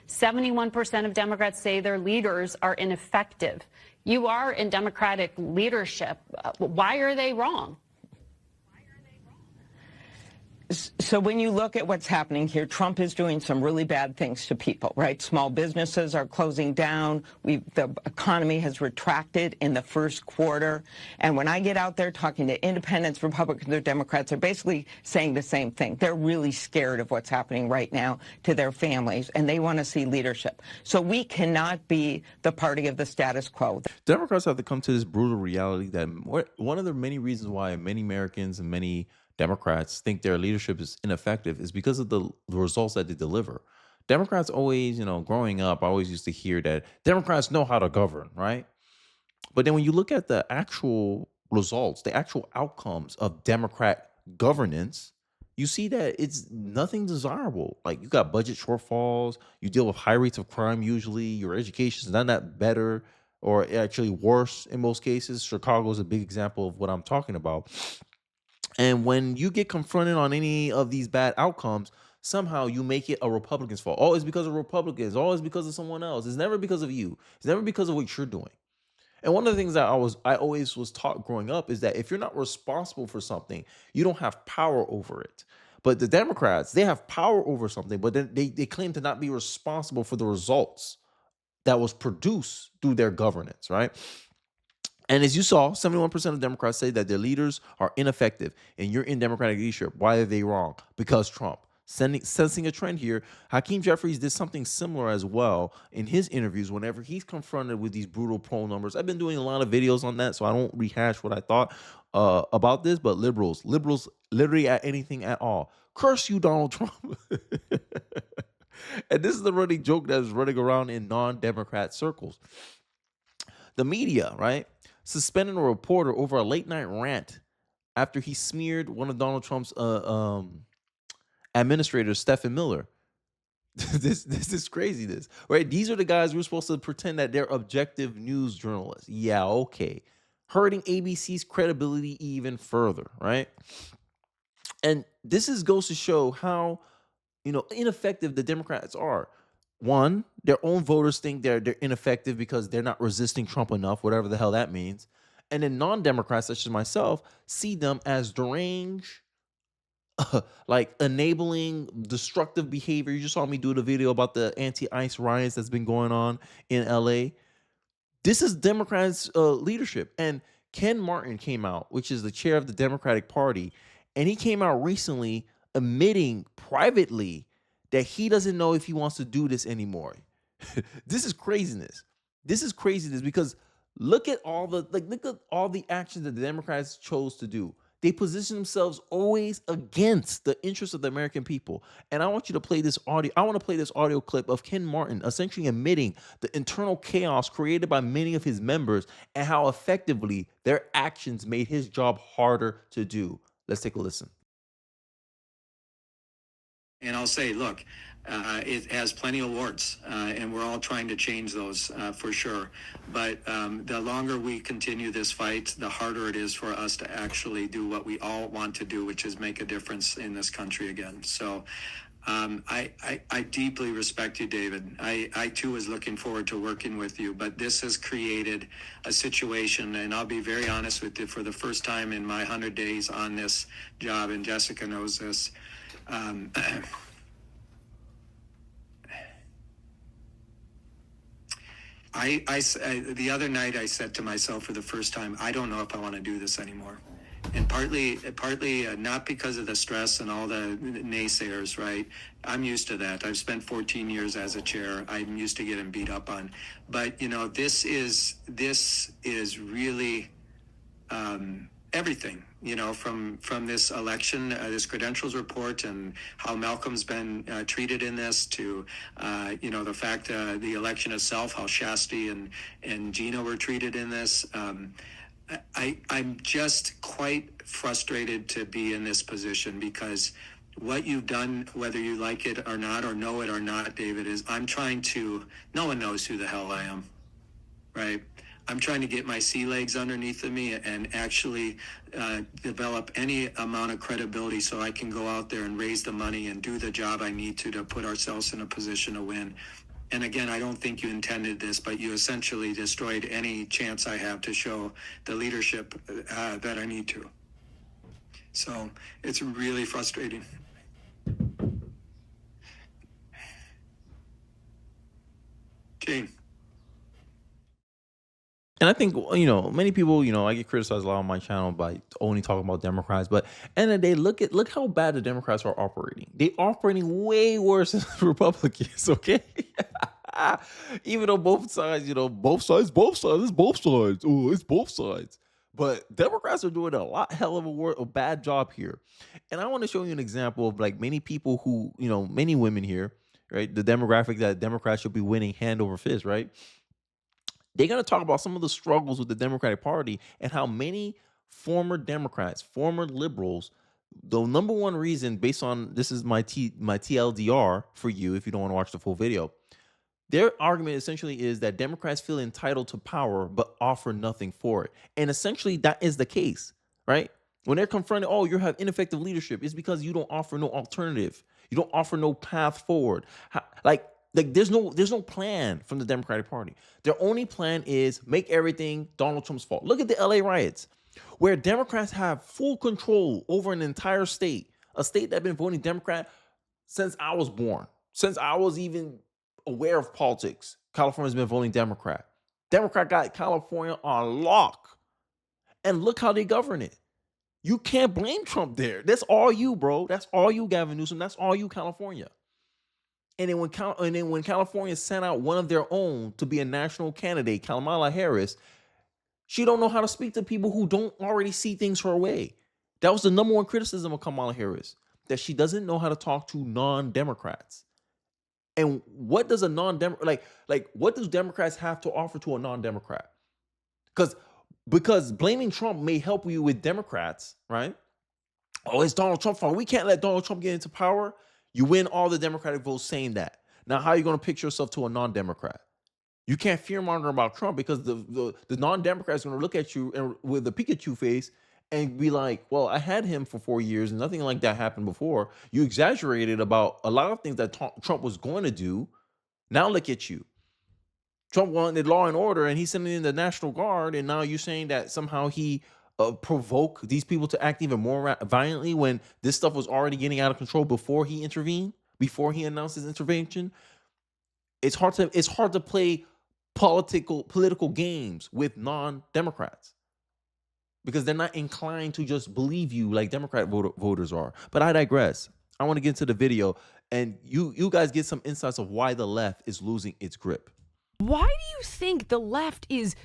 71% of Democrats say their leaders are ineffective. You are in Democratic leadership. Why are they wrong? So when you look at what's happening here, Trump is doing some really bad things to people, right? Small businesses are closing down. The economy has retracted in the first quarter. And when I get out there talking to independents, Republicans, or Democrats, they're basically saying the same thing. They're really scared of what's happening right now to their families, and they want to see leadership. So we cannot be the party of the status quo. Democrats have to come to this brutal reality that one of the many reasons why many Americans and many Democrats think their leadership is ineffective is because of the results that they deliver. Democrats always, growing up, I always used to hear that Democrats know how to govern, right? But then when you look at the actual results, the actual outcomes of Democrat governance, you see that it's nothing desirable. Like, you got budget shortfalls, you deal with high rates of crime usually, your education is not that better or actually worse in most cases. Chicago is a big example of what I'm talking about. And when you get confronted on any of these bad outcomes, somehow you make it a Republican's fault. Oh, it's because of Republicans. Oh, it's because of someone else. It's never because of you. It's never because of what you're doing. And one of the things that I always was taught growing up is that if you're not responsible for something, you don't have power over it. But the Democrats, they have power over something, but then they claim to not be responsible for the results that was produced through their governance, right? And as you saw, 71% of Democrats say that their leaders are ineffective, and you're in Democratic leadership. Why are they wrong? Because Trump. Sensing a trend here, Hakeem Jeffries did something similar as well in his interviews whenever he's confronted with these brutal poll numbers. I've been doing a lot of videos on that, so I don't rehash what I thought about this, but liberals literally at anything at all. Curse you, Donald Trump. And this is the running joke that's running around in non-Democrat circles. The media, right, suspended a reporter over a late-night rant after he smeared one of Donald Trump's administrators, Stephen Miller. This is craziness, right? These are the guys we're supposed to pretend that they're objective news journalists. Yeah, okay. Hurting ABC's credibility even further, right? And this goes to show how, ineffective the Democrats are. One, their own voters think they're ineffective because they're not resisting Trump enough, whatever the hell that means. And then non-Democrats, such as myself, see them as deranged, like enabling destructive behavior. You just saw me do the video about the anti-ICE riots that's been going on in LA. This is Democrats' leadership. And Ken Martin came out, which is the chair of the Democratic Party, and he came out recently admitting privately that he doesn't know if he wants to do this anymore. This is craziness. This is craziness because look at all the actions that the Democrats chose to do. They position themselves always against the interests of the American people. And I want you to play this audio. I want to play this audio clip of Ken Martin essentially admitting the internal chaos created by many of his members and how effectively their actions made his job harder to do. Let's take a listen. And I'll say, look, it has plenty of warts, and we're all trying to change those for sure. But the longer we continue this fight, the harder it is for us to actually do what we all want to do, which is make a difference in this country again. So I deeply respect you, David. I too was looking forward to working with you, but this has created a situation, and I'll be very honest with you, for the first time in my 100 days on this job, and Jessica knows this, the other night I said to myself for the first time, I don't know if I want to do this anymore. And partly not because of the stress and all the naysayers, right? I'm used to that. I've spent 14 years as a chair. I'm used to getting beat up on. But, this is really everything, from this election, this credentials report, and how Malcolm's been treated in this, to, the fact the election itself, how Shasti and Gina were treated in this. I'm just quite frustrated to be in this position, because what you've done, whether you like it or not, or know it or not, David, is no one knows who the hell I am, right? I'm trying to get my sea legs underneath of me and actually develop any amount of credibility so I can go out there and raise the money and do the job I need to put ourselves in a position to win. And again, I don't think you intended this, but you essentially destroyed any chance I have to show the leadership that I need to. So it's really frustrating. Jane. And I think, many people, I get criticized a lot on my channel by only talking about Democrats, but end of the day, look how bad the Democrats are operating. They operating way worse than the Republicans, okay? Even though both sides, both sides, it's both sides. Oh, it's both sides. But Democrats are doing a hell of a bad job here. And I want to show you an example of like many people who, many women here, right? The demographic that Democrats should be winning hand over fist, right? They're going to talk about some of the struggles with the Democratic Party and how many former Democrats, former liberals, the number one reason, based on this is my TLDR for you if you don't want to watch the full video, their argument essentially is that Democrats feel entitled to power but offer nothing for it. And essentially that is the case, right? When they're confronted, oh, you have ineffective leadership, it's because you don't offer no alternative. You don't offer no path forward. Like there's no plan from the Democratic Party. Their only plan is make everything Donald Trump's fault. Look at the LA riots, where Democrats have full control over an entire state, a state that's been voting Democrat since I was born, since I was even aware of politics. California's been voting Democrat. Democrat got California on lock. And look how they govern it. You can't blame Trump there. That's all you, bro. That's all you, Gavin Newsom. That's all you, California. And then when California sent out one of their own to be a national candidate, Kamala Harris, she don't know how to speak to people who don't already see things her way. That was the number one criticism of Kamala Harris, that she doesn't know how to talk to non-Democrats. And what does a non-Democrat, what does Democrats have to offer to a non-Democrat? Because blaming Trump may help you with Democrats, right? Oh, it's Donald Trump's fault. We can't let Donald Trump get into power. You win all the Democratic votes saying that. Now, how are you going to pitch yourself to a non-Democrat? You can't fearmonger about Trump because the non-Democrat is going to look at you and with a Pikachu face and be like, well, I had him for 4 years and nothing like that happened before. You exaggerated about a lot of things that Trump was going to do. Now look at you. Trump wanted law and order and he's sending in the National Guard, and now you're saying that somehow he provoke these people to act even more violently when this stuff was already getting out of control before he intervened, before he announced his intervention. It's hard to play political games with non-Democrats because they're not inclined to just believe you like Democrat voters are. But I digress. I want to get into the video and you guys get some insights of why the left is losing its grip. Why do you think the left is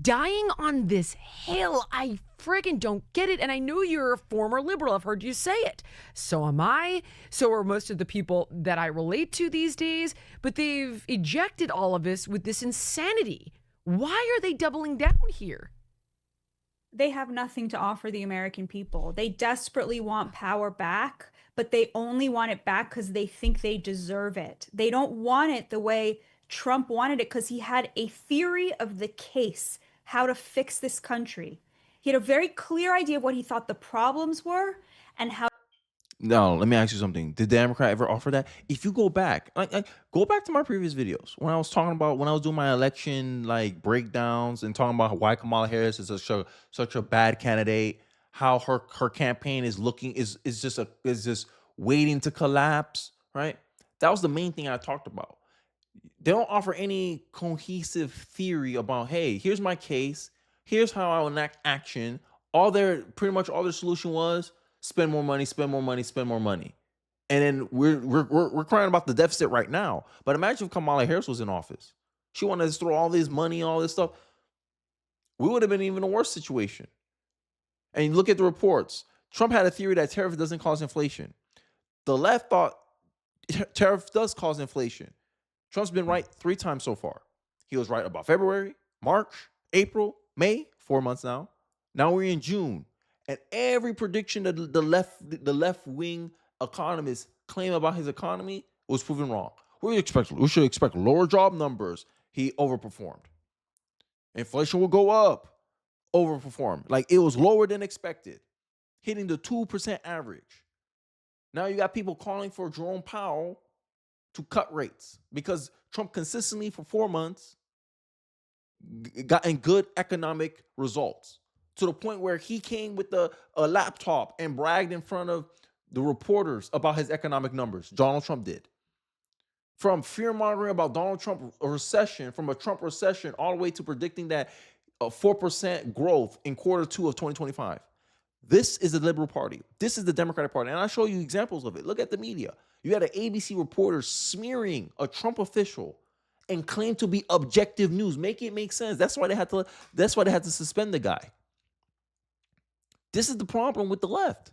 dying on this hill? I friggin' don't get it. And I know you're a former liberal. I've heard you say it. So am I. So are most of the people that I relate to these days. But they've ejected all of us with this insanity. Why are they doubling down here? They have nothing to offer the American people. They desperately want power back, but they only want it back because they think they deserve it. They don't want it the way Trump wanted it because he had a theory of the case, how to fix this country. He had a very clear idea of what he thought the problems were and how. No, let me ask you something. Did the Democrat ever offer that? If you go back, go back to my previous videos when I was doing my election breakdowns and talking about why Kamala Harris is such a bad candidate, how her campaign is just waiting to collapse, right? That was the main thing I talked about. They don't offer any cohesive theory about, hey, here's my case, here's how I will enact action. Pretty much all their solution was spend more money, spend more money, spend more money. And then we're crying about the deficit right now. But imagine if Kamala Harris was in office. She wanted to throw all this money, all this stuff. We would have been even a worse situation. And look at the reports. Trump had a theory that tariff doesn't cause inflation. The left thought tariff does cause inflation. Trump's been right 3 times so far. He was right about February, March, April, May, 4 months now. Now we're in June. And every prediction that the left-wing economists claim about his economy was proven wrong. We should expect lower job numbers. He overperformed. Inflation will go up. Overperformed. It was lower than expected. Hitting the 2% average. Now you got people calling for Jerome Powell to cut rates because Trump consistently for 4 months gotten good economic results to the point where he came with a laptop and bragged in front of the reporters about his economic numbers. Donald Trump did. From fear mongering about Donald Trump a recession, from a Trump recession, all the way to predicting that 4% growth in Q2 of 2025. This is the Liberal Party. This is the Democratic Party. And I'll show you examples of it. Look at the media. You had an ABC reporter smearing a Trump official and claim to be objective news. Make it make sense. That's why they had to suspend the guy. This is the problem with the left.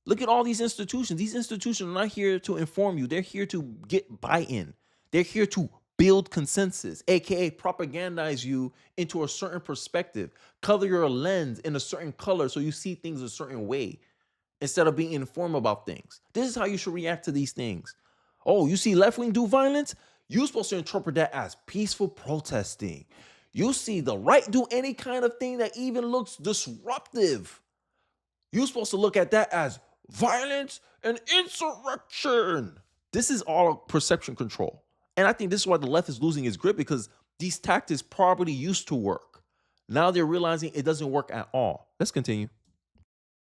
Look at all these institutions. These institutions are not here to inform you. They're here to get buy-in. They're here to build consensus, aka propagandize you into a certain perspective, color your lens in a certain color so you see things a certain way instead of being informed about things. This is how you should react to these things. Oh, you see left wing do violence? You're supposed to interpret that as peaceful protesting. You see the right do any kind of thing that even looks disruptive. You're supposed to look at that as violence and insurrection. This is all perception control. And I think this is why the left is losing its grip, because these tactics probably used to work. Now they're realizing it doesn't work at all. Let's continue.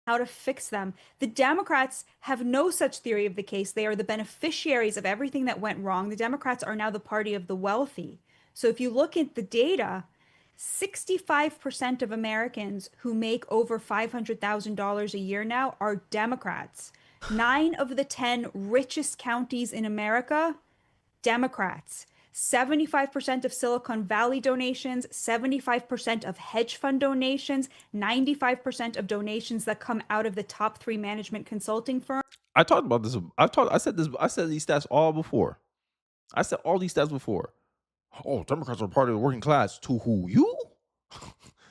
How to fix them. The Democrats have no such theory of the case. They are the beneficiaries of everything that went wrong. The Democrats are now the party of the wealthy. So if you look at the data, 65% of Americans who make over $500,000 a year now are Democrats. 9 of the 10 richest counties in America, Democrats. 75% of Silicon Valley donations, 75% of hedge fund donations, 95% of donations that come out of the top 3 management consulting firms. I talked about this. I said these stats all before. I said all these stats before. Oh, Democrats are part of the working class. To who? You?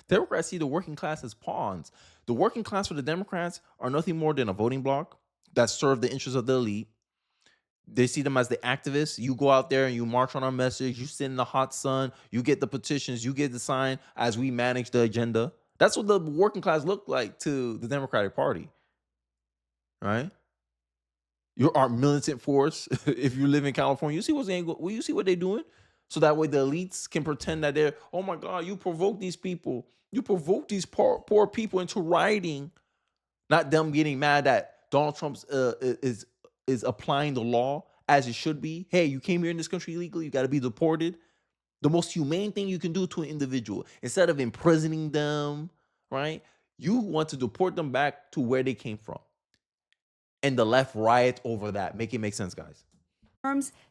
Democrats see the working class as pawns. The working class for the Democrats are nothing more than a voting bloc that serve the interests of the elite. They see them as the activists. You go out there and you march on our message. You sit in the hot sun. You get the petitions. You get the sign as we manage the agenda. That's what the working class look like to the Democratic Party, right? You're our militant force. If you live in California, you see what they're doing? So that way the elites can pretend that they're, oh my God, you provoke these people. You provoke these poor people into rioting. Not them getting mad that Donald Trump is applying the law as it should be. Hey, you came here in this country illegally, you got to be deported. The most humane thing you can do to an individual, instead of imprisoning them, right? You want to deport them back to where they came from. And the left riot over that. Make it make sense, guys.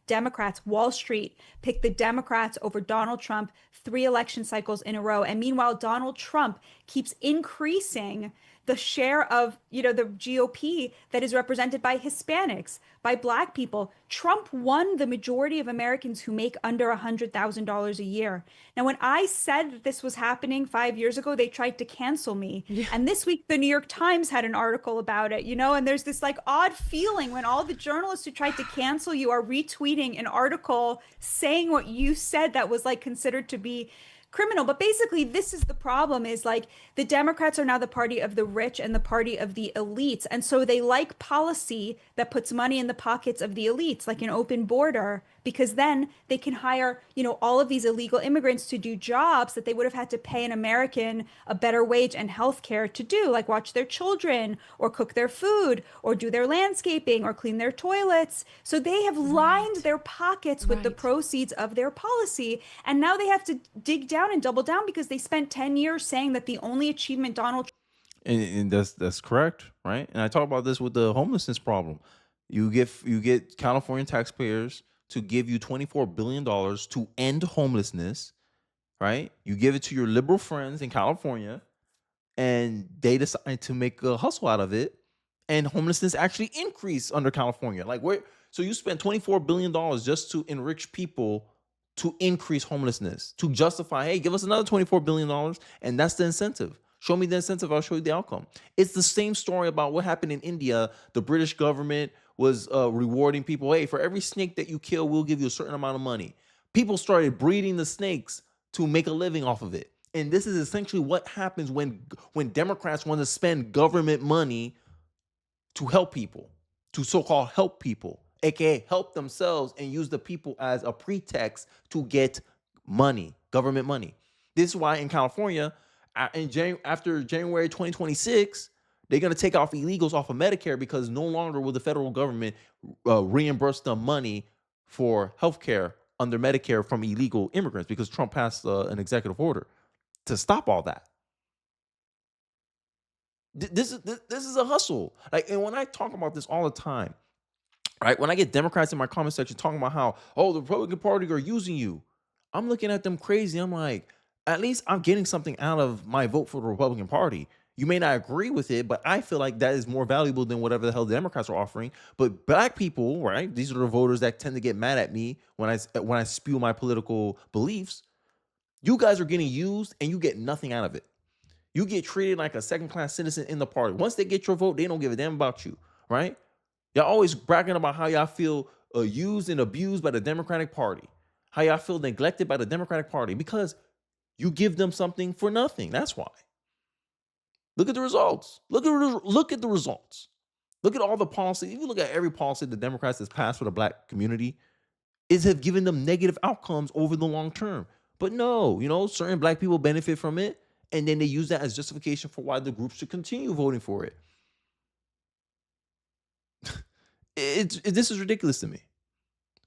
Democrats, Wall Street picked the Democrats over Donald Trump 3 election cycles in a row. And meanwhile, Donald Trump keeps increasing the share of, the GOP that is represented by Hispanics, by Black people. Trump won the majority of Americans who make under $100,000 a year. Now, when I said that this was happening 5 years ago, they tried to cancel me. Yeah. And this week, the New York Times had an article about it, and there's this odd feeling when all the journalists who tried to cancel you are retweeting an article saying what you said that was considered to be criminal. But basically, this is the problem, is the Democrats are now the party of the rich and the party of the elites. And so they like policy that puts money in the pockets of the elites, like an open border, because then they can hire, all of these illegal immigrants to do jobs that they would have had to pay an American a better wage and health care to do, like watch their children or cook their food or do their landscaping or clean their toilets. So they have lined their pockets with the proceeds of their policy. And now they have to dig down and double down because they spent 10 years saying that the only achievement Donald and that's correct, right? And I talk about this with the homelessness problem. You get California taxpayers to give you $24 billion to end homelessness, right? You give it to your liberal friends in California, and they decide to make a hustle out of it, and homelessness actually increased under California. So you spend $24 billion just to enrich people to increase homelessness, to justify, hey, give us another $24 billion, and that's the incentive. Show me the incentive, I'll show you the outcome. It's the same story about what happened in India. The British government was rewarding people. Hey, for every snake that you kill, we'll give you a certain amount of money. People started breeding the snakes to make a living off of it. And this is essentially what happens when Democrats want to spend government money to help people, to so-called help people. aka help themselves and use the people as a pretext to get money, government money. This is why in California, after January 2026, they're going to take off illegals off of Medicare because no longer will the federal government reimburse them money for healthcare under Medicare from illegal immigrants because Trump passed an executive order to stop all that. This is a hustle. Like, and when I talk about this all the time, right? When I get Democrats in my comment section talking about how, oh, the Republican Party are using you, I'm looking at them crazy. I'm like, at least I'm getting something out of my vote for the Republican Party. You may not agree with it, but I feel like that is more valuable than whatever the hell the Democrats are offering. But black people, right? These are the voters that tend to get mad at me when I spew my political beliefs. You guys are getting used and you get nothing out of it. You get treated like a second-class citizen in the party. Once they get your vote, they don't give a damn about you, right? Y'all always bragging about how y'all feel used and abused by the Democratic Party, how y'all feel neglected by the Democratic Party because you give them something for nothing. That's why. Look at the results. Look at the results. Look at all the policies. If you look at every policy the Democrats has passed for the black community, it has given them negative outcomes over the long term. But no, certain black people benefit from it, and then they use that as justification for why the group should continue voting for it. This is ridiculous to me.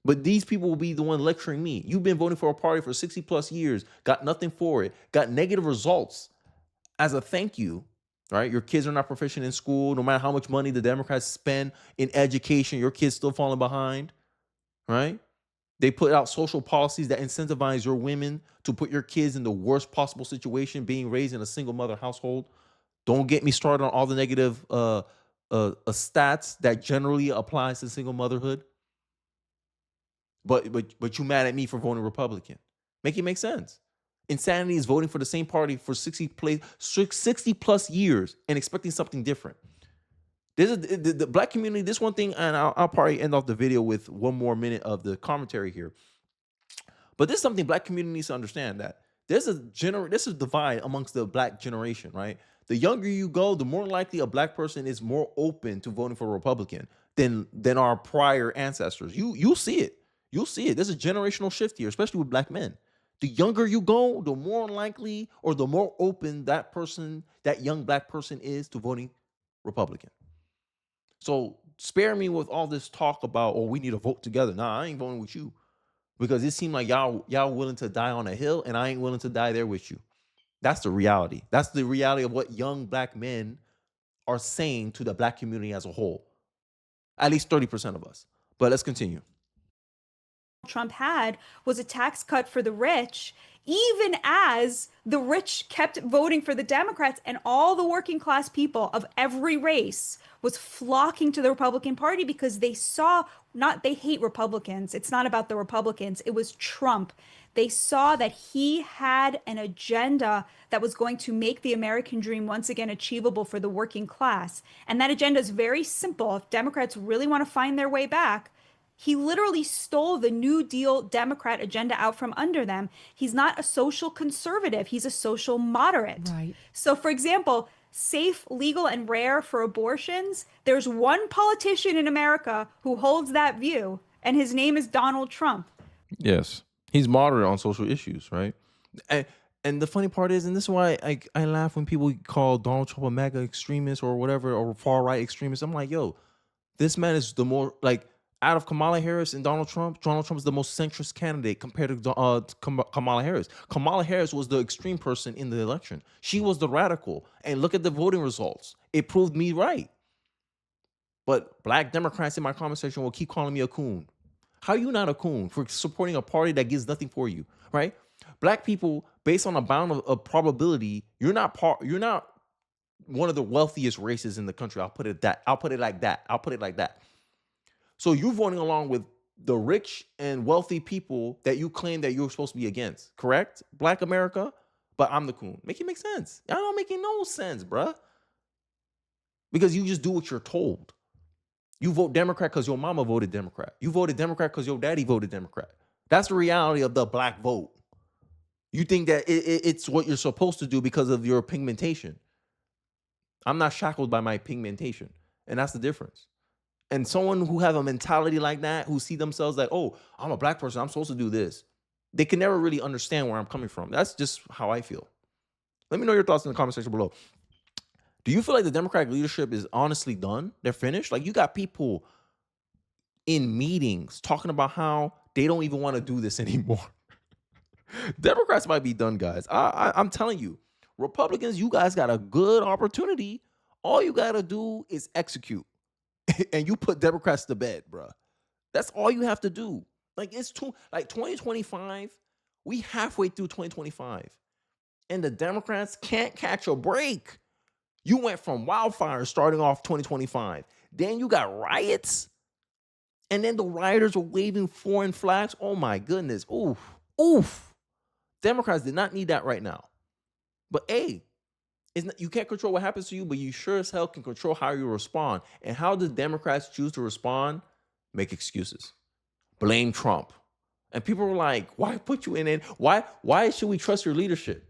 But these people will be the one lecturing me. You've been voting for a party for 60 plus years, got nothing for it, got negative results. As a thank you, right? Your kids are not proficient in school. No matter how much money the Democrats spend in education, your kids still falling behind, right? They put out social policies that incentivize your women to put your kids in the worst possible situation, being raised in a single mother household. Don't get me started on all the negative stats that generally applies to single motherhood. But you mad at me for voting Republican? Make it make sense. Insanity is voting for the same party for 60 plus years and expecting something different. This is the black community. This one thing, and I'll probably end off the video with one more minute of the commentary here. But this is something black community needs to understand, that there's a divide amongst the black generation, right? The younger you go, the more likely a black person is more open to voting for a Republican than our prior ancestors. You'll see it. You'll see it. There's a generational shift here, especially with black men. The younger you go, the more likely or the more open that young black person is to voting Republican. So spare me with all this talk about, oh, we need to vote together. Nah, I ain't voting with you. Because it seemed like y'all willing to die on a hill, and I ain't willing to die there with you. That's the reality. That's the reality of what young black men are saying to the black community as a whole. At least 30% of us. But let's continue. Trump had was a tax cut for the rich, even as the rich kept voting for the Democrats, and all the working class people of every race was flocking to the Republican Party because they hate Republicans. It's not about the Republicans. It was Trump. They saw that he had an agenda that was going to make the American dream once again achievable for the working class. And that agenda is very simple. If Democrats really want to find their way back, he literally stole the New Deal Democrat agenda out from under them. He's not a social conservative. He's a social moderate. Right. So, for example, safe, legal, and rare for abortions, there's one politician in America who holds that view, and his name is Donald Trump. Yes. He's moderate on social issues, right? And the funny part is, and this is why I laugh when people call Donald Trump a MAGA extremist or whatever, or far-right extremist. I'm like, yo, this man is the more, like, out of Kamala Harris and Donald Trump is the most centrist candidate compared to Kamala Harris. Kamala Harris was the extreme person in the election. She was the radical. And look at the voting results. It proved me right. But black Democrats in my comment section will keep calling me a coon. How are you not a coon for supporting a party that gives nothing for you, right? Black people, based on a bound of probability, you're not one of the wealthiest races in the country. I'll put it like that. So you're voting along with the rich and wealthy people that you claim that you're supposed to be against, correct? Black America, but I'm the coon. Make it make sense. Y'all don't making no sense, bruh. Because you just do what you're told. You vote Democrat because your mama voted Democrat. You voted Democrat because your daddy voted Democrat. That's the reality of the black vote. You think that it's what you're supposed to do because of your pigmentation. I'm not shackled by my pigmentation. And that's the difference. And someone who have a mentality like that, who see themselves like, oh, I'm a black person, I'm supposed to do this, they can never really understand where I'm coming from. That's just how I feel. Let me know your thoughts in the comment section below. Do you feel like the Democratic leadership is honestly done? They're finished? Like, you got people in meetings talking about how they don't even want to do this anymore. Democrats might be done, guys. I'm telling you, Republicans, you guys got a good opportunity. All you got to do is execute. And you put Democrats to bed, bruh. That's all you have to do. Like, it's 2025, we halfway through 2025. And the Democrats can't catch a break. You went from wildfires starting off 2025. Then you got riots. And then the rioters were waving foreign flags. Oh my goodness. Oof. Oof. Democrats did not need that right now. But hey, you can't control what happens to you, but you sure as hell can control how you respond. And how do Democrats choose to respond? Make excuses. Blame Trump. And people were like, why put you in it? Why should we trust your leadership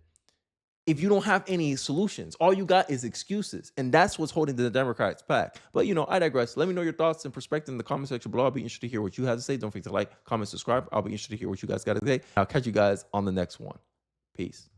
if you don't have any solutions? All you got is excuses. And that's what's holding the Democrats back. But, I digress. Let me know your thoughts and perspective in the comment section below. I'll be interested to hear what you have to say. Don't forget to like, comment, subscribe. I'll be interested to hear what you guys got to say. I'll catch you guys on the next one. Peace.